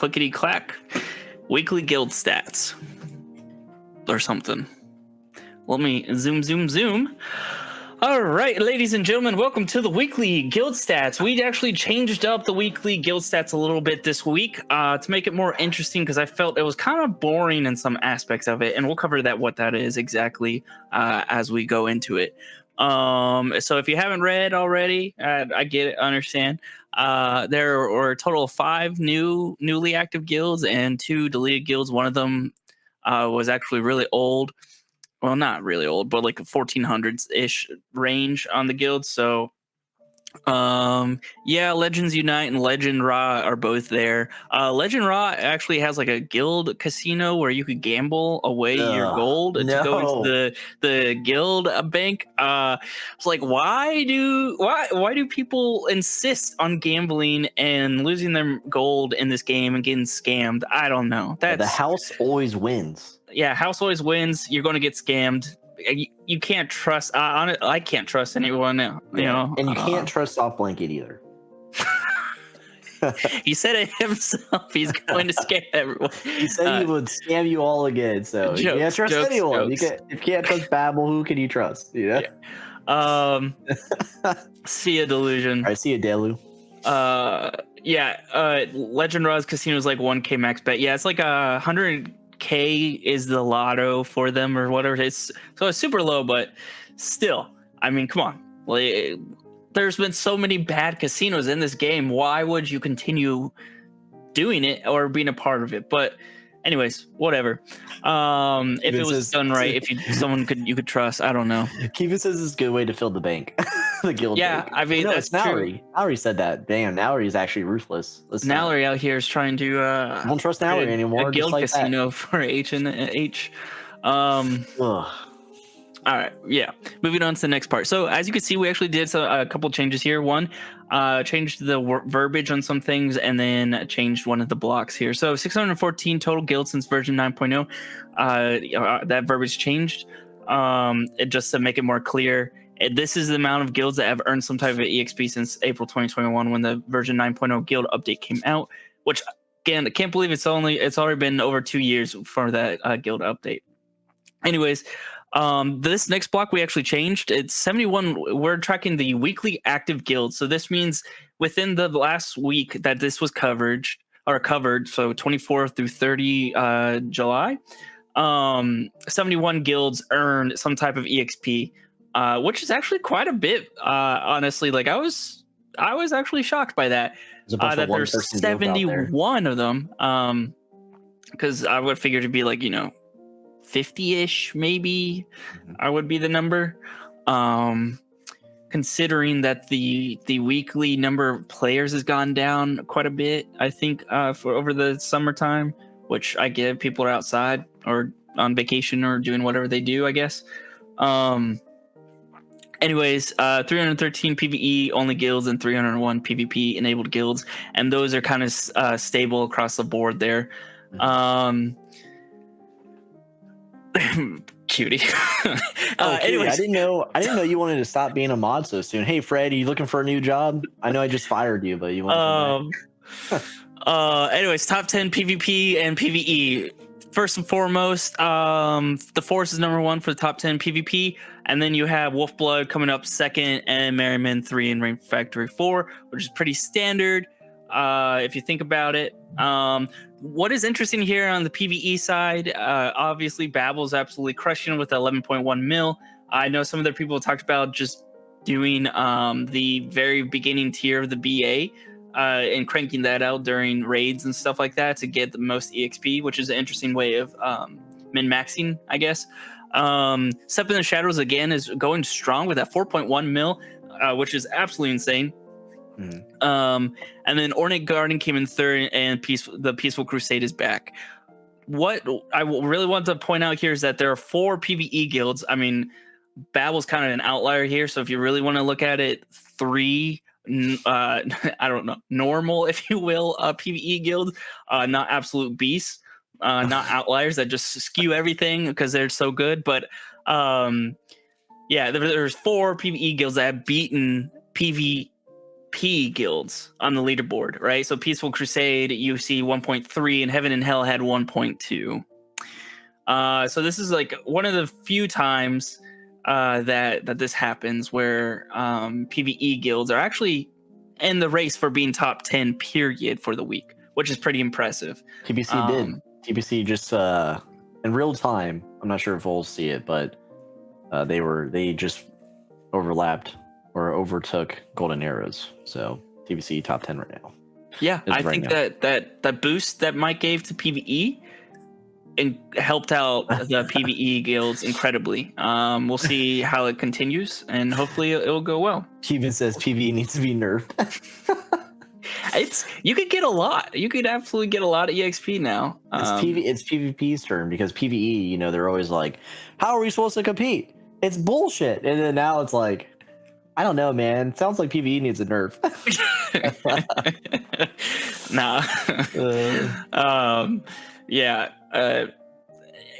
clickety clack, weekly guild stats or something. Let me zoom. All right, ladies and gentlemen, welcome to the weekly guild stats. We actually changed up the weekly guild stats a little bit this week to make it more interesting because I felt it was kind of boring in some aspects of it, and we'll cover what that is exactly as we go into it. So if you haven't read already, I get it, understand. There were a total of 5 newly active guilds and 2 deleted guilds. One of them was actually really old. Well, not really old, but like a 1400s-ish range on the guild. So, yeah, Legends Unite and Legend Ra are both there. Legend Ra actually has like a guild casino where you could gamble away your gold to go into the guild bank. It's like, why do people insist on gambling and losing their gold in this game and getting scammed? I don't know. The house always wins. Yeah, house always wins. You're going to get scammed. You can't trust. I can't trust anyone now. You know, and you can't trust Soft Blanket either. He said it himself. He's going to scam everyone. He said he would scam you all again. So you can't trust anyone. If you can't trust Babel, who can you trust? You know? Yeah. See a delusion. All right, see a Delu. Legend Ra's casino is like 1K max bet. Yeah, it's like 100K is the lotto for them or whatever it is. So it's super low, but still, I mean, come on. Like, there's been so many bad casinos in this game. Why would you continue doing it or being a part of it? But anyways, whatever. If it was done right, if you could trust, I don't know. Keep it says it's a good way to fill the bank. The guild bank. I mean, no, that's it's Nowry. Nowry said that. Damn, Nowry is actually ruthless. Nowry out here is trying to I don't trust Nowry anymore. A guild casino for H and H. All right, yeah. Moving on to the next part. So as you can see, we actually did a couple changes here. One, changed the verbiage on some things, and then changed one of the blocks here. So 614 total guilds since version 9.0. That verbiage changed just to make it more clear. This is the amount of guilds that have earned some type of EXP since April 2021 when the version 9.0 guild update came out, which, again, I can't believe it's already been over 2 years for that guild update. Anyways, this next block we actually changed. It's 71. We're tracking the weekly active guilds. So this means within the last week that this was covered, so 24 through 30 July, 71 guilds earned some type of EXP. Which is actually quite a bit, honestly. Like I was actually shocked by that. That there's 71 of them. Because I would figure to be like 50-ish maybe. I would be the number. Considering that the weekly number of players has gone down quite a bit, I think for over the summertime, which I get people are outside or on vacation or doing whatever they do, I guess. Anyways, 313 PvE only guilds and 301 PvP enabled guilds, and those are kind of stable across the board there. Cutie. Anyways. I didn't know you wanted to stop being a mod so soon. Hey, Fred, are you looking for a new job? I know I just fired you, but you want to anyways, top 10 PvP and PvE. First and foremost, the Force is number 1 for the top 10 PvP, and then you have Wolfblood coming up second, and Merriman 3 and Rain Factory 4, which is pretty standard if you think about it. What is interesting here on the PvE side, obviously Babel's absolutely crushing with 11.1 mil. I know some other people talked about just doing the very beginning tier of the BA. And cranking that out during raids and stuff like that to get the most EXP, which is an interesting way of min-maxing, I guess. Step in the Shadows, again, is going strong with that 4.1 mil, which is absolutely insane. And then Ornate Garden came in third, and the Peaceful Crusade is back. What I really want to point out here is that there are 4 PvE guilds. I mean, Babel's kind of an outlier here, so if you really want to look at it, 3... I don't know, normal, if you will, PvE guild, not absolute beasts, not outliers that just skew everything because they're so good. But there's 4 PvE guilds that have beaten PvE P guilds on the leaderboard, right? So Peaceful Crusade, you see 1.3, and Heaven and Hell had 1.2. So this is like one of the few times that this happens where PvE guilds are actually in the race for being top 10 period for the week, which is pretty impressive. TBC did. TBC just in real time. I'm not sure if we'll see it, but they just overlapped or overtook Golden Arrows. So TBC top 10 right now. Yeah, I think that boost that Mike gave to PvE and helped out the PvE guilds incredibly. We'll see how it continues, and hopefully it'll go well. Steven says PvE needs to be nerfed. You could get a lot. You could absolutely get a lot of EXP now. It's PvP's turn, because PvE, you know, they're always like, how are we supposed to compete? It's bullshit. And then now it's like, I don't know, man. It sounds like PvE needs a nerf. Nah. Yeah.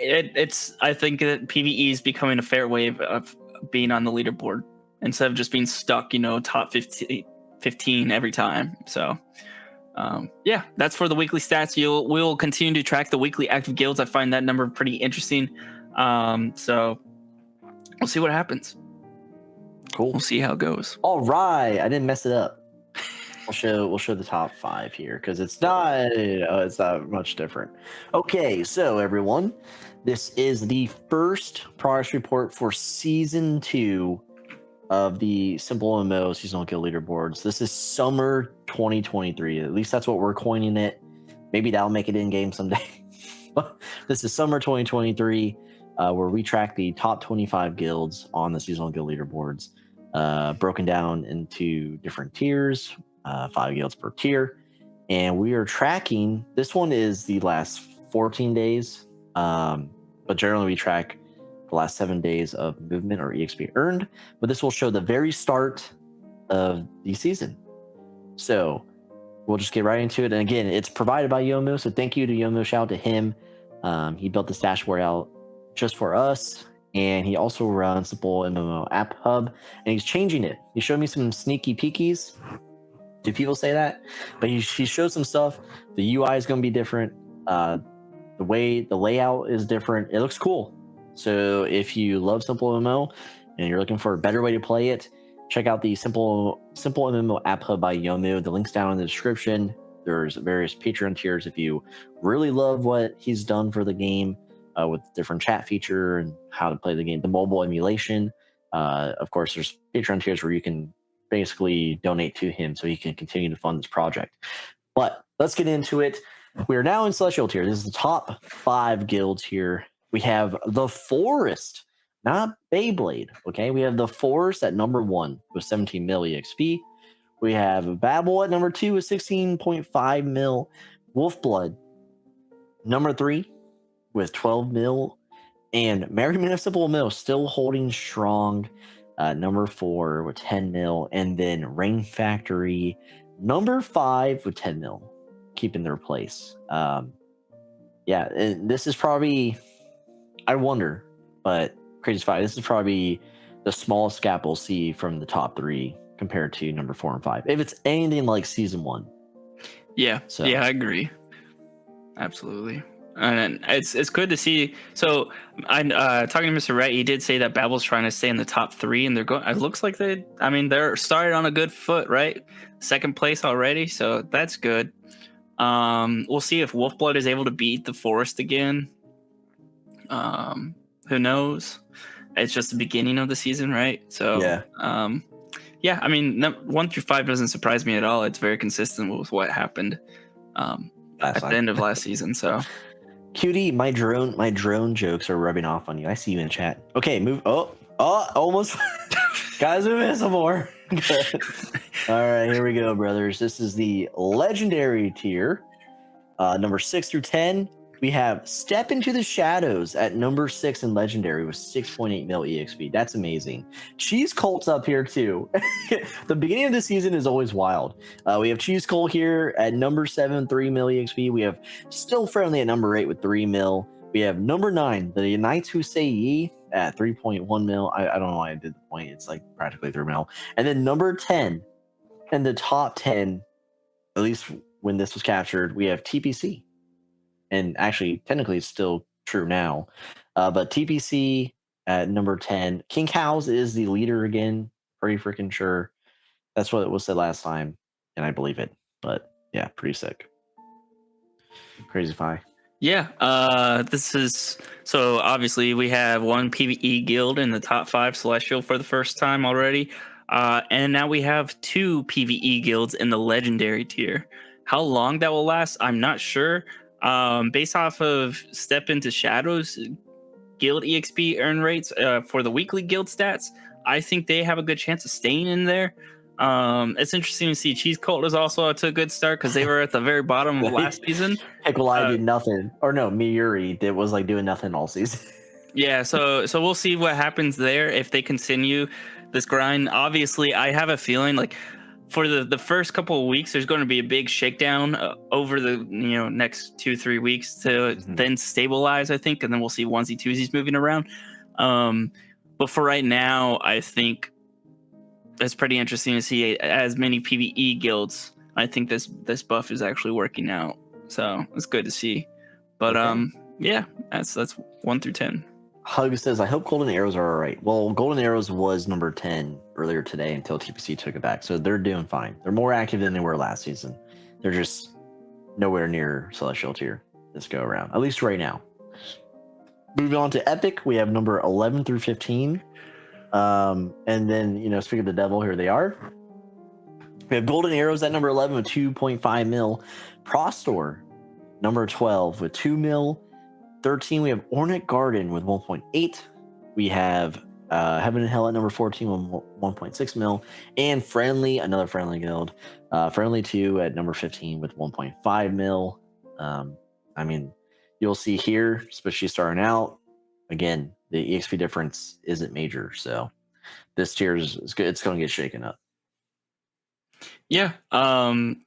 It's. I think that PvE is becoming a fair way of being on the leaderboard instead of just being stuck, you know, top 15 every time. So, yeah, that's for the weekly stats. We'll continue to track the weekly active guilds. I find that number pretty interesting. So we'll see what happens. Cool. We'll see how it goes. All right, I didn't mess it up. We'll show the top 5 here, because it's not much different. Okay, so everyone, this is the first progress report for season 2 of the SimpleMMO Seasonal Guild Leaderboards. This is summer 2023. At least that's what we're coining it. Maybe that'll make it in game someday. But this is summer 2023, where we track the top 25 guilds on the Seasonal Guild Leaderboards, broken down into different tiers. 5 guilds per tier, and we are tracking. This one is the last 14 days, but generally we track the last 7 days of movement or EXP earned. But this will show the very start of the season. So we'll just get right into it. And again, it's provided by Yomo, so thank you to Yomo. Shout out to him. He built this dashboard out just for us, and he also runs SimpleMMO App Hub, and he's changing it. He showed me some sneaky peekies. Do people say that? But he shows some stuff. The UI is going to be different. The layout is different. It looks cool. So if you love SimpleMMO and you're looking for a better way to play it, check out the SimpleMMO App Hub by Yomu. The link's down in the description. There's various Patreon tiers if you really love what he's done for the game, with different chat feature and how to play the game, the mobile emulation. Of course, there's Patreon tiers where you can basically donate to him so he can continue to fund this project. But let's get into it. We are now in Celestial tier. This is the top 5 guilds here. We have the Forest, not Beyblade. Okay, we have the Forest at number 1 with 17 mil EXP. We have Babel at number 2 with 16.5 mil. Wolfblood, number 3 with 12 mil. And Merryman of SimpleMMO still holding strong. Number 4 with 10 mil, and then Rain Factory, number 5 with 10 mil, keeping their place. Yeah, this is probably, I wonder, but Crazy 5, this is probably the smallest gap we'll see from the top 3 compared to number 4 and 5, if it's anything like season 1. Yeah, so. Yeah, I agree. Absolutely. And it's good to see. So I'm talking to Mr. Wright. He did say that Babel's trying to stay in the top 3, and they're going. It looks like they're started on a good foot, right? 2nd place already, so that's good. We'll see if Wolfblood is able to beat the Forest again. Who knows? It's just the beginning of the season, right? So yeah. Yeah. I mean, 1 through 5 doesn't surprise me at all. It's very consistent with what happened at the end of last season. So. Cutie, my drone jokes are rubbing off on you. I see you in chat. Okay, move. Oh, almost. Guys, we missed some more. All right, here we go, brothers. This is the legendary tier. Number 6 through 10. We have Step Into the Shadows at number 6 in legendary with 6.8 mil EXP. That's amazing. Cheese Colt's up here too. The beginning of the season is always wild. We have Cheese Colt here at number 7, 3 mil EXP. We have Still Friendly at number 8 with 3 mil. We have number 9, the Knights Who Say Ye at 3.1 mil. I don't know why I did the point. It's like practically 3 mil. And then number 10, in the top 10, at least when this was captured, we have TPC. And actually, technically, it's still true now. But TPC at number 10. King Cows is the leader again. Pretty freaking sure. That's what it was said last time. And I believe it. But yeah, pretty sick. Crazy Fi. Yeah, this is so obviously we have one PvE guild in the top 5 Celestial for the first time already. And now we have 2 PvE guilds in the legendary tier. How long that will last, I'm not sure. Based off of Step into Shadows guild EXP earn rates for the weekly guild stats, I think they have a good chance of staying in there. It's interesting to see Cheese Cult is also to a good start because they were at the very bottom of last season. Pickle Eye did nothing. Or no, Miyuri did was like doing nothing all season. Yeah, so we'll see what happens there if they continue this grind. Obviously, I have a feeling like for the first couple of weeks, there's going to be a big shakedown over the next 2-3 weeks to then stabilize, I think, and then we'll see onesie twosies moving around. But for right now, I think it's pretty interesting to see as many PvE guilds. I think this buff is actually working out, so it's good to see. But yeah, that's 1 through 10. Hug says, I hope Golden Arrows are all right. Well, Golden Arrows was number 10 earlier today until TPC took it back. So they're doing fine. They're more active than they were last season. They're just nowhere near Celestial tier this go around, at least right now. Moving on to Epic, we have number 11 through 15. And then, speaking of the devil, here they are. We have Golden Arrows at number 11 with 2.5 mil. Prostor, number 12 with 2 mil. 13, we have Ornate Garden with 1.8. We have Heaven and Hell at number 14 with 1.6 mil. And Friendly, another Friendly guild. Friendly 2 at number 15 with 1.5 mil. I mean, you'll see here, especially starting out, again, the EXP difference isn't major. So this tier is good. It's going to get shaken up. Yeah.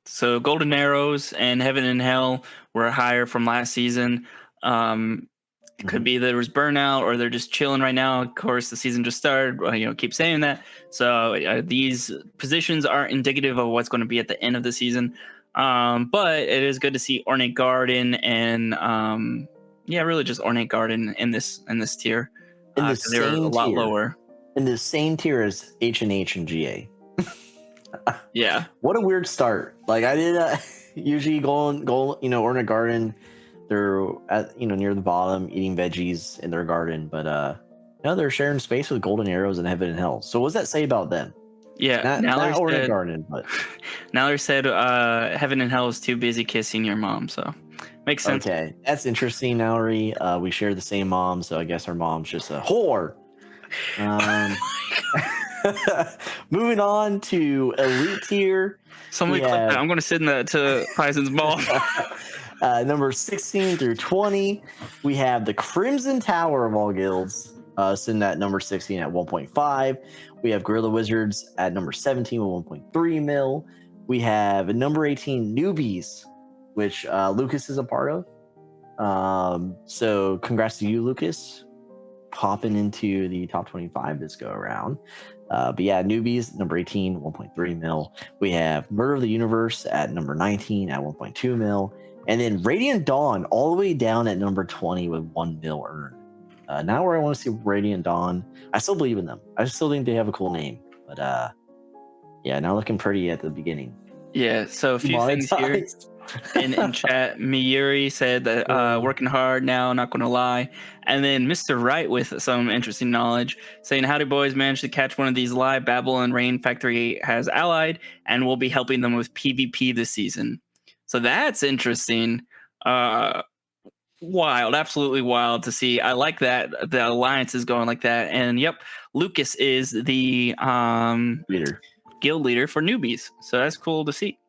So Golden Arrows and Heaven and Hell were higher from last season. It could be there was burnout or they're just chilling right now. Of course, the season just started. Keep saying that. So these positions aren't indicative of what's going to be at the end of the season. But it is good to see Ornate Garden and really just Ornate Garden in this tier. In the they're a lot lower. In the same tier as H&H and GA. Yeah. What a weird start. Like I did usually go Ornate Garden. They're at near the bottom eating veggies in their garden, but now they're sharing space with Golden Arrows and Heaven and Hell. So what does that say about them? Yeah, not Ornate Garden, but Nallor said Heaven and Hell is too busy kissing your mom, so makes sense. Okay, that's interesting, Nallor. We share the same mom, so I guess our mom's just a whore. Moving on to Elite tier. Somebody click that. I'm going to send that to Paisen's mom. Number 16 through 20, we have the Crimson Tower of all guilds, sitting at number 16 at 1.5. We have Guerrilla Wizards at number 17 with 1.3 mil. We have number 18 Newbies, which Lucas is a part of. So congrats to you, Lucas, popping into the top 25 this go around. But yeah, Newbies, number 18, 1.3 mil. We have Murder of the Universe at number 19 at 1.2 mil. And then Radiant Dawn all the way down at number 20 with 1 mil earned. Now where I want to see Radiant Dawn, I still believe in them. I still think they have a cool name. But yeah, now looking pretty at the beginning. Yeah, so a few things here. In chat, Miyuri said that working hard now, not going to lie. And then Mr. Wright with some interesting knowledge saying, howdy boys, managed to catch one of these live. Babel and Rain Factory has allied and will be helping them with PvP this season. So that's interesting. Wild, absolutely wild to see. I like that the alliance is going like that. And yep, Lucas is the guild leader for Newbies. So that's cool to see.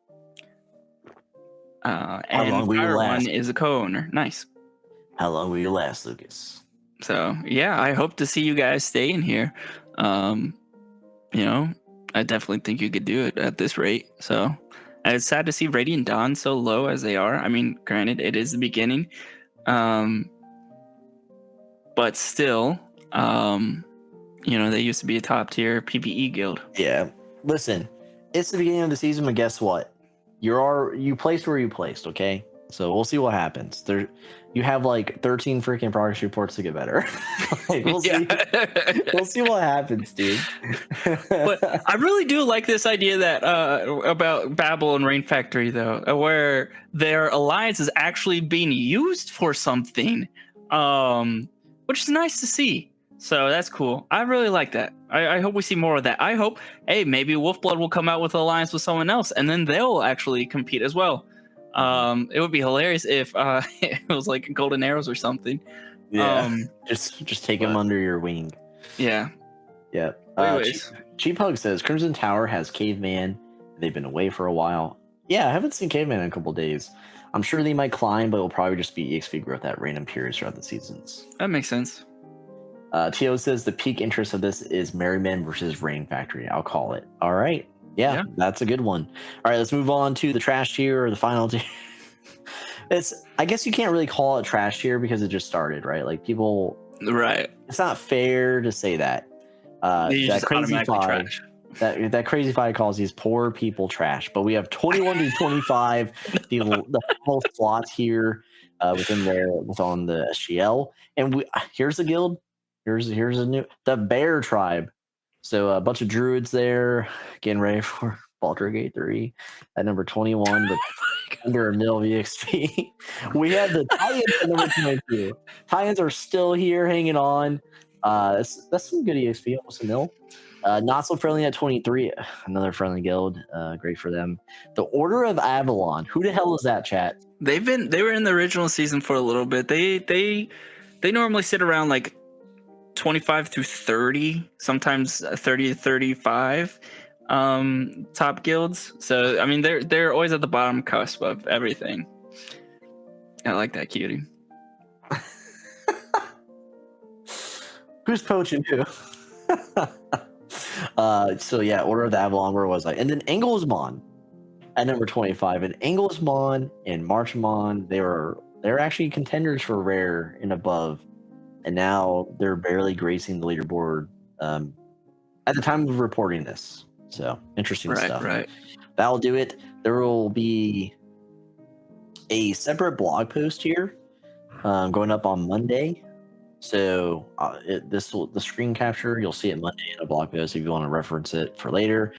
And Fire One is a co-owner. Nice. How long will you last, Lucas? So yeah, I hope to see you guys stay in here. I definitely think you could do it at this rate. So it's sad to see Radiant Dawn so low as they are. I mean, granted, it is the beginning. But still, they used to be a top tier PvE guild. Yeah. Listen, it's the beginning of the season, but guess what? You placed where you placed, okay? So we'll see what happens. You have like 13 freaking progress reports to get better. Like, we'll see. We'll see what happens, dude. But I really do like this idea that about Babel and Rain Factory, though, where their alliance is actually being used for something, which is nice to see. So that's cool. I really like that. I hope we see more of that. I hope, hey, maybe Wolfblood will come out with an alliance with someone else, and then they'll actually compete as well. It would be hilarious if it was like Golden Arrows or something. Yeah, just take them under your wing. Yeah. Yeah. Cheap Hug says Crimson Tower has Caveman. They've been away for a while. Yeah, I haven't seen Caveman in a couple days. I'm sure they might climb, but it'll probably just be EXP growth at random periods throughout the seasons. That makes sense. Tio says the peak interest of this is Merryman versus Rain Factory. I'll call it. All right. Yeah, that's a good one. All right, let's move on to the trash tier or the final tier. I guess you can't really call it trash tier because it just started, right? Like people, right? It's not fair to say that. That crazy trash. That crazy Fi calls these poor people trash. But we have 21 to 25 the full slots here within the SGL, and here's the guild. Here's the Bear Tribe. So a bunch of druids there getting ready for Baldur's Gate 3 at number 21, but under a mil EXP. We have the Tie-ins at number 22. Tie-ins are still here hanging on. That's some good EXP, almost a mil. Not So Friendly at 23, another friendly guild. Great for them. The Order of Avalon. Who the hell is that, chat? They were in the original season for a little bit. They normally sit around like 25 through 30, sometimes 30 to 35 top guilds. So I mean they're always at the bottom cusp of everything. I like that, cutie. Who's poaching who? So yeah, Order of the Avalon, where was I? And then Engelsmon at number 25. And Engelsmon and Marchmon, they're actually contenders for rare and above. And now they're barely gracing the leaderboard at the time of reporting this. So interesting stuff. Right. That'll do it. There will be a separate blog post here going up on Monday. So the screen capture, you'll see it Monday in a blog post if you want to reference it for later.